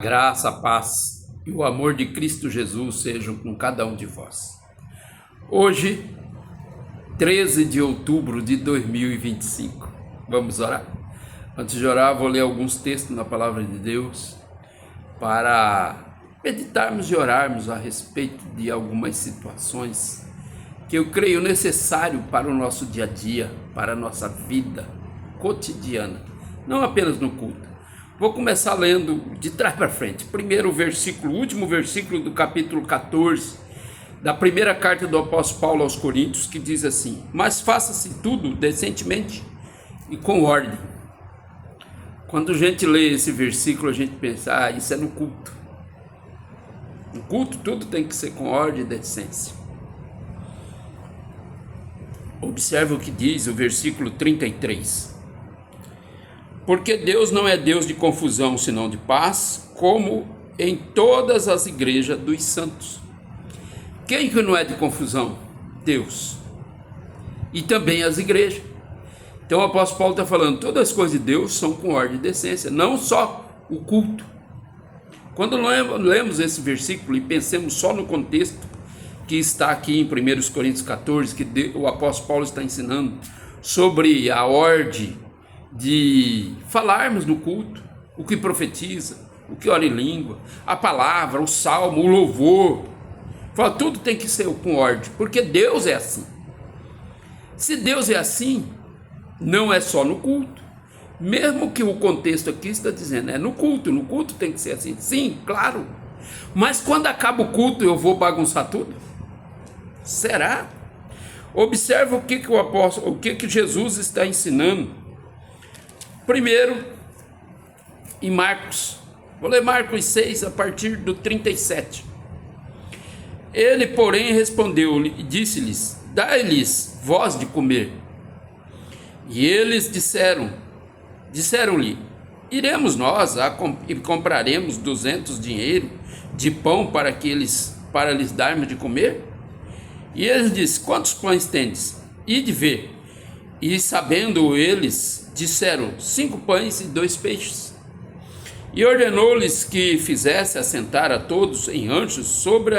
Graça, a paz e o amor de Cristo Jesus sejam com cada um de vós. Hoje, 13 de outubro de 2025. Vamos orar? Antes de orar, vou ler alguns textos na Palavra de Deus para meditarmos e orarmos a respeito de algumas situações que eu creio necessário para o nosso dia a dia, para a nossa vida cotidiana, não apenas no culto. Vou começar lendo de trás para frente. Primeiro versículo, último versículo do capítulo 14 da primeira carta do apóstolo Paulo aos Coríntios, que diz assim: mas faça-se tudo decentemente e com ordem. Quando a gente lê esse versículo, a gente pensa, isso é no culto. No culto tudo tem que ser com ordem e decência. Observe o que diz o versículo 33. Porque Deus não é Deus de confusão, senão de paz, como em todas as igrejas dos santos. Quem que não é de confusão? Deus. E também as igrejas. Então o apóstolo Paulo está falando, todas as coisas de Deus são com ordem e decência, não só o culto. Quando lemos esse versículo e pensemos só no contexto que está aqui em 1 Coríntios 14, que o apóstolo Paulo está ensinando sobre a ordem de falarmos no culto, o que profetiza, o que ora em língua, a palavra, o salmo, o louvor. Fala, tudo tem que ser com ordem, porque Deus é assim. Se Deus é assim, não é só no culto. Mesmo que o contexto aqui está dizendo, é no culto tem que ser assim. Sim, claro. Mas quando acaba o culto, eu vou bagunçar tudo? Será? Observe o que Jesus está ensinando. Primeiro, em Marcos, vou ler Marcos 6 a partir do 37. Ele, porém, respondeu-lhe e disse-lhes, dai-lhes vós de comer. E eles disseram-lhe, iremos nós e compraremos 200 dinheiro de pão para lhes darmos de comer? E ele disse, quantos pães tendes? Ide ver. E sabendo eles, disseram, 5 pães e 2 peixes. E ordenou-lhes que fizesse assentar a todos em ranchos sobre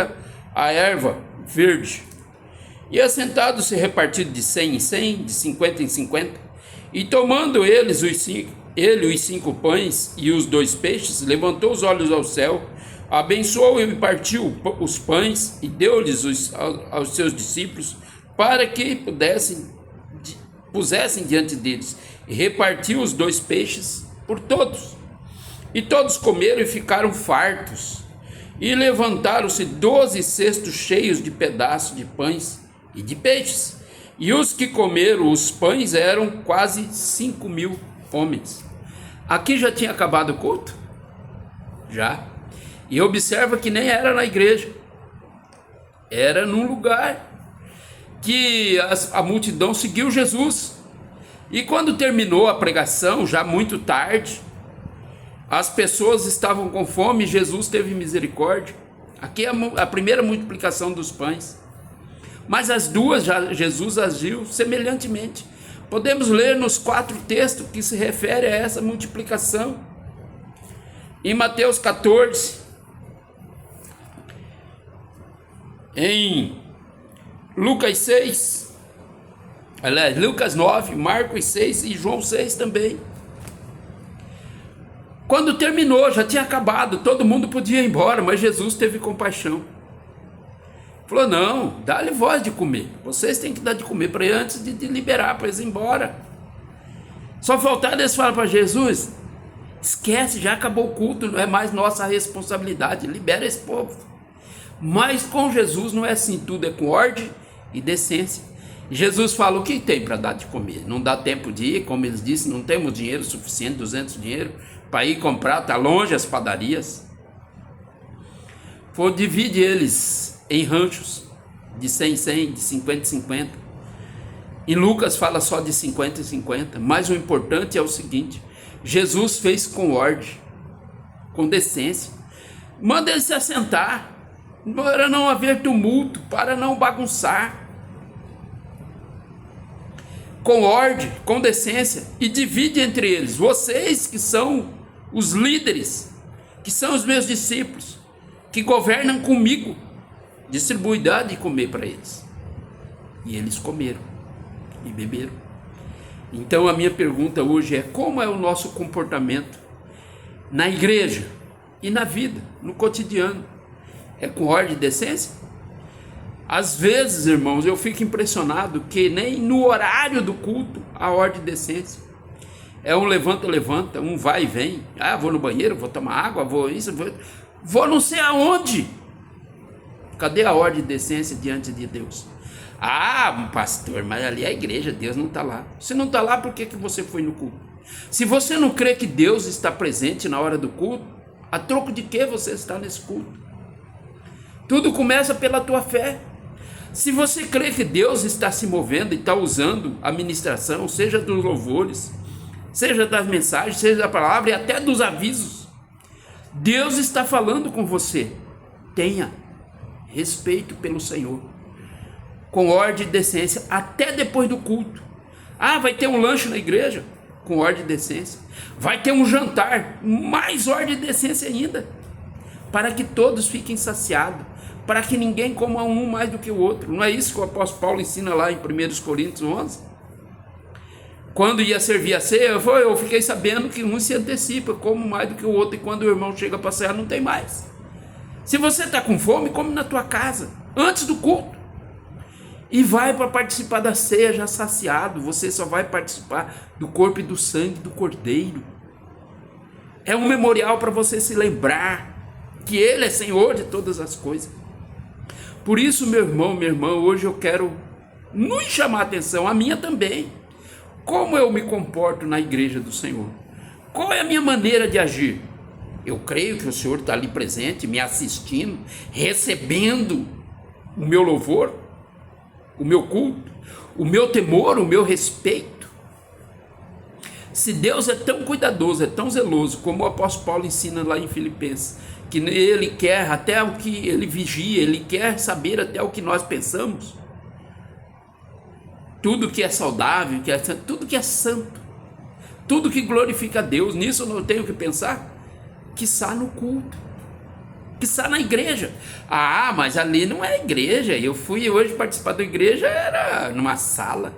a erva verde. E assentados se repartiram de 100 em 100, de 50 em 50. E tomando ele os 5 pães e os 2 peixes, levantou os olhos ao céu, abençoou e partiu os pães e deu-lhes aos seus discípulos para que pusessem diante deles, e repartiu os 2 peixes por todos. E todos comeram e ficaram fartos. E levantaram-se 12 cestos cheios de pedaços de pães e de peixes. E os que comeram os pães eram quase 5.000 homens. Aqui já tinha acabado o culto? Já. E observa que nem era na igreja. Era num lugar que a multidão seguiu Jesus. E quando terminou a pregação, já muito tarde, as pessoas estavam com fome e Jesus teve misericórdia. Aqui é a primeira multiplicação dos pães. Mas as duas, Jesus agiu semelhantemente. Podemos ler nos 4 textos que se refere a essa multiplicação. Em Mateus 14, em Lucas 6, aliás, Lucas 9, Marcos 6 e João 6 também. Quando terminou, já tinha acabado, todo mundo podia ir embora, mas Jesus teve compaixão. Falou, não, dá-lhe voz de comer. Vocês têm que dar de comer para antes de liberar para eles ir embora. Só faltaram eles falar para Jesus, esquece, já acabou o culto, não é mais nossa responsabilidade, libera esse povo. Mas com Jesus não é assim, tudo é com ordem e decência. Jesus fala, o que tem para dar de comer? Não dá tempo de ir, como eles disseram, não temos dinheiro suficiente, 200 dinheiro para ir comprar, está longe as padarias. Divide eles em ranchos, de 100 em 100, de 50 em 50. Em Lucas fala só de 50 em 50, mas o importante é o seguinte, Jesus fez com ordem, com decência. Manda eles se assentar, para não haver tumulto, para não bagunçar. Com ordem, com decência, e divide entre eles, vocês que são os líderes, que são os meus discípulos, que governam comigo, distribui, dá de comer para eles. E eles comeram e beberam. Então a minha pergunta hoje é: como é o nosso comportamento na igreja e na vida, no cotidiano? É com ordem e decência? Às vezes, irmãos, eu fico impressionado que nem no horário do culto há ordem e decência. É um levanta, um vai e vem. Ah, vou no banheiro, vou tomar água, vou isso, vou não sei aonde. Cadê a ordem e decência diante de Deus? Ah, pastor, mas ali é a igreja, Deus não está lá. Se não está lá, por que você foi no culto? Se você não crê que Deus está presente na hora do culto, a troco de que você está nesse culto? Tudo começa pela tua fé. Se você crê que Deus está se movendo e está usando a ministração, seja dos louvores, seja das mensagens, seja da palavra e até dos avisos, Deus está falando com você. Tenha respeito pelo Senhor, com ordem e decência, até depois do culto. Ah, vai ter um lanche na igreja? Com ordem e decência. Vai ter um jantar? Mais ordem e decência ainda, para que todos fiquem saciados, para que ninguém coma um mais do que o outro. Não é isso que o apóstolo Paulo ensina lá em 1 Coríntios 11? Quando ia servir a ceia, eu fiquei sabendo que um se antecipa, como mais do que o outro, e quando o irmão chega para cear, não tem mais. Se você está com fome, come na tua casa, antes do culto. E vai para participar da ceia já saciado. Você só vai participar do corpo e do sangue do Cordeiro. É um memorial para você se lembrar que Ele é Senhor de todas as coisas. Por isso, meu irmão, minha irmã, hoje eu quero nos chamar a atenção, a minha também. Como eu me comporto na igreja do Senhor? Qual é a minha maneira de agir? Eu creio que o Senhor está ali presente, me assistindo, recebendo o meu louvor, o meu culto, o meu temor, o meu respeito. Se Deus é tão cuidadoso, é tão zeloso, como o apóstolo Paulo ensina lá em Filipenses, que Ele quer até o que Ele vigia, Ele quer saber até o que nós pensamos, tudo que é saudável, tudo que é santo, tudo que glorifica a Deus, nisso eu não tenho que pensar, quiçá no culto, quiçá na igreja. Ah, mas ali não é igreja, eu fui hoje participar da igreja, era numa sala.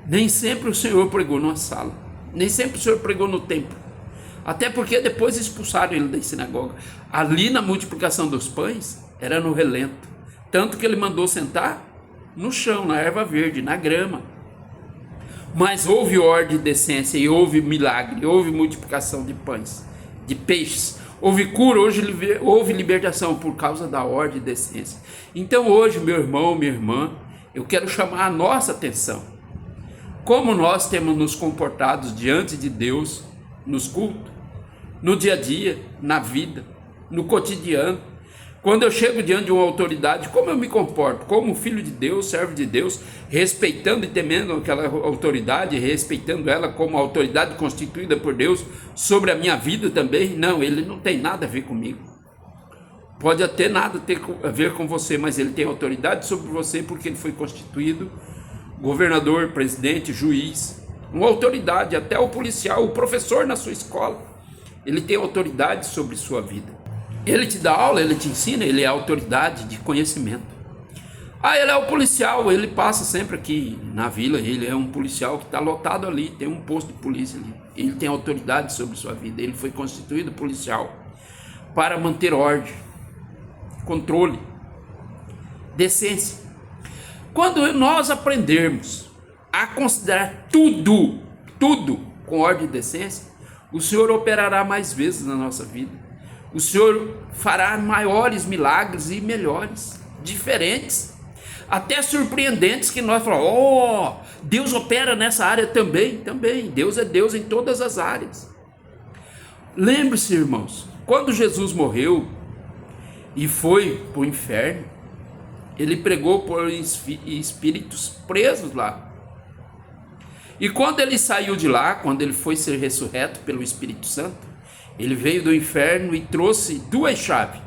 Nem sempre o Senhor pregou numa sala, nem sempre o Senhor pregou no templo, até porque depois expulsaram ele da sinagoga. Ali na multiplicação dos pães, era no relento, tanto que ele mandou sentar no chão, na erva verde, na grama. Mas houve ordem e decência, e houve milagre, houve multiplicação de pães, de peixes, houve cura, houve libertação por causa da ordem e decência. Então hoje, meu irmão, minha irmã, eu quero chamar a nossa atenção. Como nós temos nos comportado diante de Deus, nos cultos, no dia a dia, na vida, no cotidiano. Quando eu chego diante de uma autoridade, como eu me comporto? Como filho de Deus, servo de Deus, respeitando e temendo aquela autoridade, respeitando ela como autoridade constituída por Deus sobre a minha vida também? Não, ele não tem nada a ver comigo. Pode até nada ter a ver com você, mas ele tem autoridade sobre você porque ele foi constituído governador, presidente, juiz, uma autoridade, até o policial, o professor na sua escola. Ele tem autoridade sobre sua vida. Ele te dá aula, ele te ensina, ele é autoridade de conhecimento. Ah, ele é o policial, ele passa sempre aqui na vila, ele é um policial que está lotado ali, tem um posto de polícia ali. Ele tem autoridade sobre sua vida, ele foi constituído policial para manter ordem, controle, decência. Quando nós aprendermos a considerar tudo com ordem e decência, o Senhor operará mais vezes na nossa vida. O Senhor fará maiores milagres e melhores, diferentes, até surpreendentes, que nós falamos, Deus opera nessa área também. Deus é Deus em todas as áreas. Lembre-se, irmãos, quando Jesus morreu e foi para o inferno, ele pregou por espíritos presos lá. E quando ele saiu de lá, quando ele foi ser ressurreto pelo Espírito Santo, ele veio do inferno e trouxe duas chaves.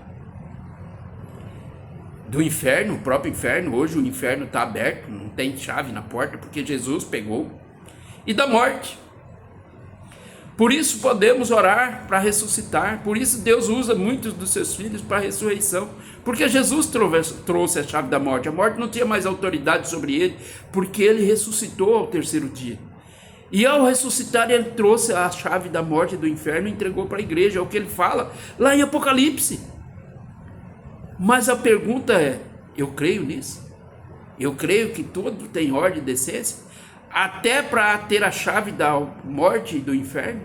Do inferno, o próprio inferno, hoje o inferno está aberto, não tem chave na porta, porque Jesus pegou. E da morte. Por isso podemos orar para ressuscitar. Por isso Deus usa muitos dos seus filhos para a ressurreição. Porque Jesus trouxe a chave da morte. A morte não tinha mais autoridade sobre ele, porque ele ressuscitou ao terceiro dia. E ao ressuscitar, ele trouxe a chave da morte e do inferno e entregou para a igreja. É o que ele fala lá em Apocalipse. Mas a pergunta é, eu creio nisso? Eu creio que tudo tem ordem e decência? Até para ter a chave da morte e do inferno?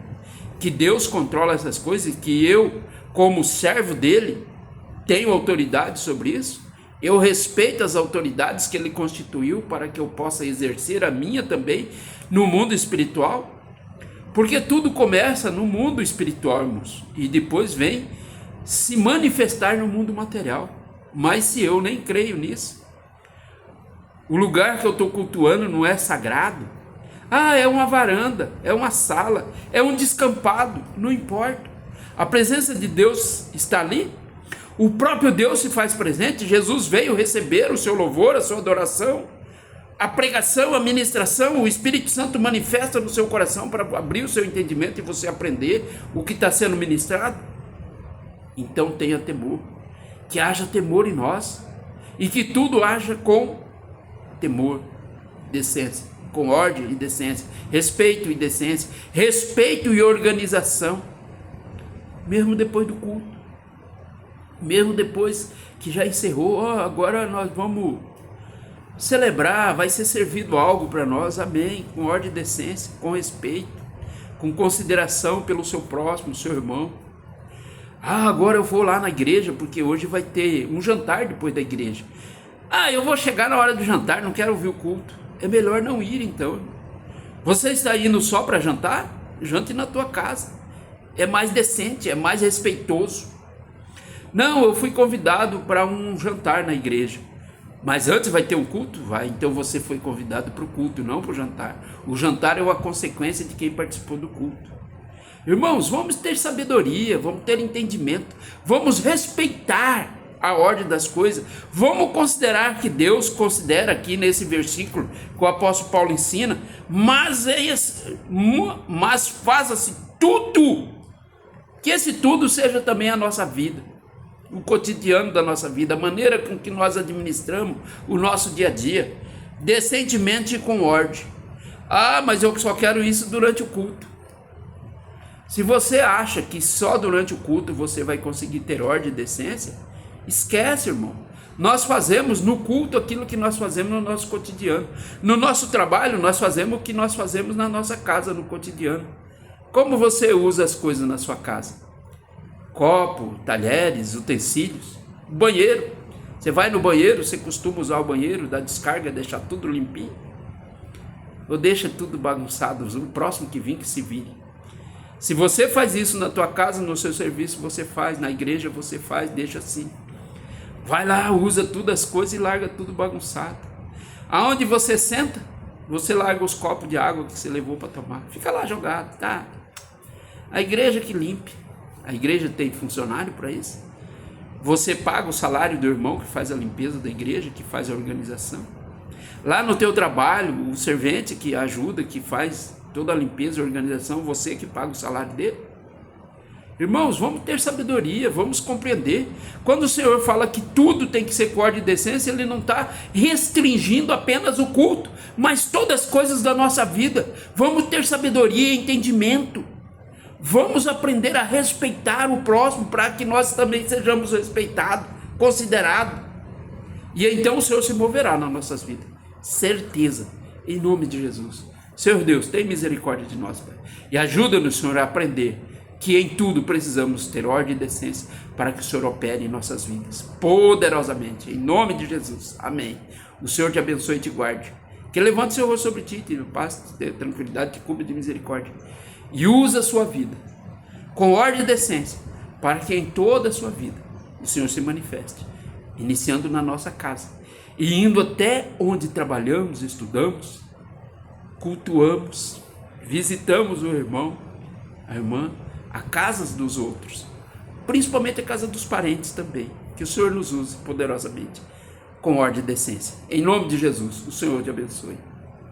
Que Deus controla essas coisas, que eu, como servo dele, tenho autoridade sobre isso? Eu respeito as autoridades que ele constituiu para que eu possa exercer a minha também no mundo espiritual? Porque tudo começa no mundo espiritual, irmãos, e depois vem se manifestar no mundo material. Mas se eu nem creio nisso, o lugar que eu estou cultuando não é sagrado? É uma varanda, é uma sala, é um descampado, não importa. A presença de Deus está ali. O próprio Deus se faz presente. Jesus veio receber o seu louvor, a sua adoração, a pregação, a ministração. O Espírito Santo manifesta no seu coração para abrir o seu entendimento e você aprender o que está sendo ministrado. Então tenha temor, que haja temor em nós e que tudo haja com temor, decência, com ordem e decência, respeito e decência, respeito e organização, mesmo depois do culto, mesmo depois que já encerrou. Agora nós vamos celebrar, vai ser servido algo para nós, amém, com ordem e decência, com respeito, com consideração pelo seu próximo, seu irmão. Agora eu vou lá na igreja, porque hoje vai ter um jantar depois da igreja. Eu vou chegar na hora do jantar, não quero ouvir o culto. É melhor não ir então. Você está indo só para jantar? Jante na tua casa. É mais decente, é mais respeitoso. Não, eu fui convidado para um jantar na igreja. Mas antes vai ter um culto? Vai. Então você foi convidado para o culto, não para o jantar. O jantar é uma consequência de quem participou do culto. Irmãos, vamos ter sabedoria, vamos ter entendimento, vamos respeitar a ordem das coisas, vamos considerar que Deus considera aqui nesse versículo que o apóstolo Paulo ensina, mas faça-se tudo, que esse tudo seja também a nossa vida, o cotidiano da nossa vida, a maneira com que nós administramos o nosso dia a dia, decentemente e com ordem. Mas eu só quero isso durante o culto. Se você acha que só durante o culto você vai conseguir ter ordem e decência, esquece, irmão. Nós fazemos no culto aquilo que nós fazemos no nosso cotidiano. No nosso trabalho, nós fazemos o que nós fazemos na nossa casa, no cotidiano. Como você usa as coisas na sua casa? Copo, talheres, utensílios, banheiro. Você vai no banheiro, você costuma usar o banheiro, dar descarga, deixar tudo limpinho? Ou deixa tudo bagunçado, o próximo que vir que se vire? Se você faz isso na tua casa, no seu serviço, você faz, na igreja você faz, deixa assim. Vai lá, usa todas as coisas e larga tudo bagunçado. Aonde você senta, você larga os copos de água que você levou para tomar. Fica lá jogado, tá? A igreja que limpe. A igreja tem funcionário para isso. Você paga o salário do irmão que faz a limpeza da igreja, que faz a organização. Lá no teu trabalho, o servente que ajuda, que faz toda a limpeza e organização, você que paga o salário dele. Irmãos, vamos ter sabedoria, vamos compreender. Quando o Senhor fala que tudo tem que ser com ordem e decência, Ele não está restringindo apenas o culto, mas todas as coisas da nossa vida. Vamos ter sabedoria e entendimento. Vamos aprender a respeitar o próximo, para que nós também sejamos respeitados, considerados. E então o Senhor se moverá nas nossas vidas. Certeza, em nome de Jesus. Senhor Deus, tem misericórdia de nós, Pai, e ajuda-nos, Senhor, a aprender que em tudo precisamos ter ordem e decência para que o Senhor opere em nossas vidas, poderosamente, em nome de Jesus, amém. O Senhor te abençoe e te guarde, que levante seu rosto sobre ti, te paz, te tranquilidade, te cubra de misericórdia, e usa a sua vida com ordem e decência, para que em toda a sua vida o Senhor se manifeste, iniciando na nossa casa, e indo até onde trabalhamos, estudamos, cultuamos, visitamos o irmão, a irmã, a casas dos outros, principalmente a casa dos parentes também, que o Senhor nos use poderosamente, com ordem e decência. Em nome de Jesus, o Senhor te abençoe.